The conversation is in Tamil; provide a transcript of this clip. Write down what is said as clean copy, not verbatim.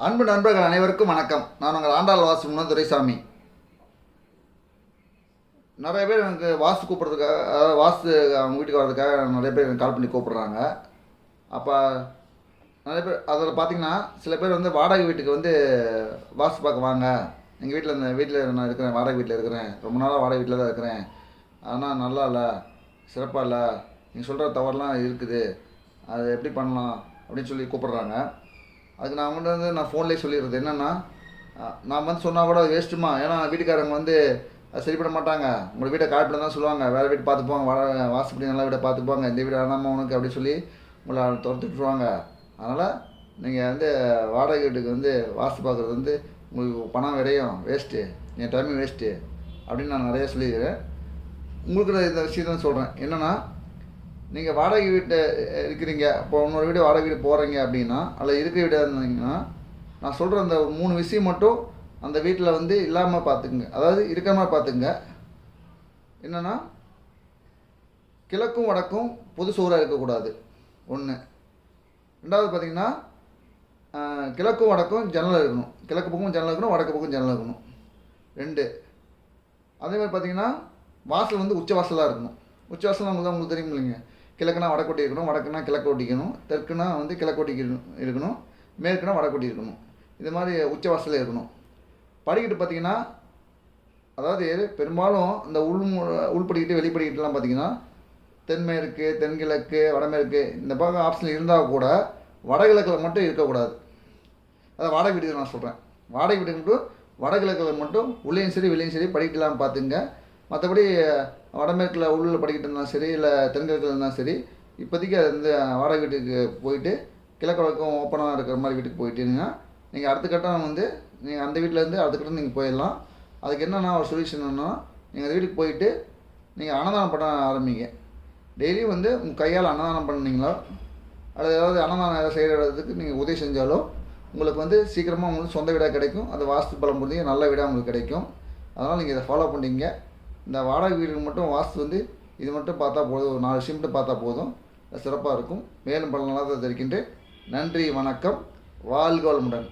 அன்பு நண்பர்கள் அனைவருக்கும் வணக்கம். நான் உங்கள் ஆண்டாள் வாசு முன்ன துரைசாமி. நிறைய பேர் எனக்கு வாஸ்து கூப்பிட்றதுக்காக, அதாவது வாஸ்து அவங்க வீட்டுக்கு வர்றதுக்காக நிறைய பேர் எனக்கு கால் பண்ணி கூப்பிட்றாங்க. அப்போ நிறைய பேர் அதில் பார்த்தீங்கன்னா, சில பேர் வந்து வாடகை வீட்டுக்கு வந்து வாஸ்து பார்க்க வாங்க, எங்கள் வீட்டில் இந்த வீட்டில் நான் இருக்கிறேன், வாடகை வீட்டில் இருக்கிறேன், ரொம்ப நாளாக வாடகை வீட்டில் தான் இருக்கிறேன், ஆனால் நல்லா இல்லை, சிறப்பாக இல்லை, நீங்கள் சொல்கிற தவறுலாம் இருக்குது, அது எப்படி பண்ணலாம் அப்படின்னு சொல்லி கூப்பிட்றாங்க. அதுக்கு நான் அவங்கள்ட்ட வந்து நான் ஃபோன்லேயே சொல்லிடுறது என்னென்னா, நான் வந்து சொன்னால் கூட அது வேஸ்ட்டுமா. ஏன்னா வீட்டுக்காரங்க வந்து அது சரிப்பட மாட்டாங்க. உங்கள் வீட்டை காட்டில் தான் சொல்லுவாங்க, வேறு வீட்டு பார்த்துப்போங்க, வாசப்படி நல்ல வீட்டை பார்த்துப்பாங்க, இந்த வீடு வேணாமா உனக்கு அப்படி சொல்லி உங்களை துரத்து விட்டுருவாங்க. அதனால் நீங்கள் வந்து வாடகை வீட்டுக்கு வந்து வாஸ்து பார்க்குறது வந்து உங்களுக்கு பணம் விரையும், வேஸ்ட்டு, என் டைமும் வேஸ்ட்டு அப்படின்னு நான் நிறையா சொல்லியிருக்கிறேன். உங்களுக்கு நான் இந்த விஷயம் தான் சொல்கிறேன். என்னென்னா, நீங்கள் வாடகை வீட்டை இருக்கிறீங்க, இப்போ இன்னொரு வீடு வாடகை வீடு போகிறீங்க அப்படின்னா, அதில் இருக்க வீடாக இருந்தீங்கன்னா, நான் சொல்கிற அந்த 3 விஷயம் மட்டும் அந்த வீட்டில் வந்து இல்லாமல் பார்த்துக்குங்க, அதாவது இருக்கிற மாதிரி பார்த்துக்குங்க. என்னென்னா, கிழக்கும் வடக்கும் பொது சுவராக இருக்கக்கூடாது, ஒன்று. ரெண்டாவது பார்த்திங்கன்னா, கிழக்கும் வடக்கும் ஜன்னல் இருக்கணும், கிழக்கு பக்கம் ஜன்னல் இருக்கணும், வடக்கு பக்கம் ஜன்னல் இருக்கணும், 2. அதே மாதிரி பார்த்திங்கன்னா, வாசல் வந்து உச்ச வாசலாக இருக்கணும். உச்ச வாசல் உங்களுக்கு தெரியும் இல்லைங்க, கிழக்குனா வடக்கொட்டி இருக்கணும், வடக்குனா கிழக்கு ஒட்டிக்கணும், தெற்குனா வந்து கிழக்கு ஒட்டி இருக்கணும், மேற்குனா வடக்கொட்டி இருக்கணும். இது மாதிரி உச்ச வாசலில் இருக்கணும். படிக்கட்டு பார்த்திங்கன்னா, அதாவது பெரும்பாலும் இந்த உள்படிக்கிட்டு வெளிப்படிக்கிட்டுலாம் பார்த்திங்கன்னா, தென்மேற்கு, தென்கிழக்கு, வடமேற்கு இந்த பக்கம் ஆப்ஷன் இருந்தால் கூட வடகிழக்கில் மட்டும் இருக்கக்கூடாது. அதாவது வாடகை வீட்டுக்கு நான் சொல்கிறேன், வாடகை வீட்டுக்கு மட்டும் வடகிழக்கில் மட்டும் உள்ளேயும் சரி வெளியும் சரி படிக்கட்டுலாம் பார்த்துங்க. மற்றபடி வடமேற்கில் உள்ள படிக்கிட்டு இருந்தாலும் சரி, இல்லை தென்கிழக்கில் இருந்தாலும் சரி, இப்போதைக்கு அந்த வாடகை வீட்டுக்கு போயிட்டு கிழக்கு வழக்கம் ஓப்பனாக இருக்கிற மாதிரி வீட்டுக்கு போயிட்டீங்கன்னா, நீங்கள் அடுத்த கட்டம் வந்து நீங்கள் அந்த வீட்டிலேருந்து அடுத்த கட்டம் நீங்கள் போயிடலாம். அதுக்கு என்னென்னா ஒரு சொல்யூஷன் என்னென்னா, நீங்கள் அந்த வீட்டுக்கு போயிட்டு நீங்கள் அன்னதானம் பண்ண ஆரம்பிங்க. டெய்லியும் வந்து உங்கள் கையால் அன்னதானம் பண்ணிங்களோ, அல்லது ஏதாவது அன்னதானம் ஏதாவது செய்கிறதுக்கு நீங்கள் உதவி செஞ்சாலோ உங்களுக்கு வந்து சீக்கிரமாக உங்களுக்கு சொந்த வீடாக கிடைக்கும். அது வாஸ்து பலம் புரிஞ்சு நல்ல வீடாக உங்களுக்கு கிடைக்கும். அதனால் நீங்கள் இதை ஃபாலோ பண்ணிங்க. இந்த வாடகை வீடுக்கு மட்டும் வாஸ்து வந்து இது மட்டும் பார்த்தா போதும், ஒரு 4 விஷயம் மட்டும் பார்த்தா போதும், சிறப்பாக இருக்கும். மேலும் பல நலத்தை தெரிவிக்கின்றேன். நன்றி, வணக்கம், வாழ்க வளமுடன்.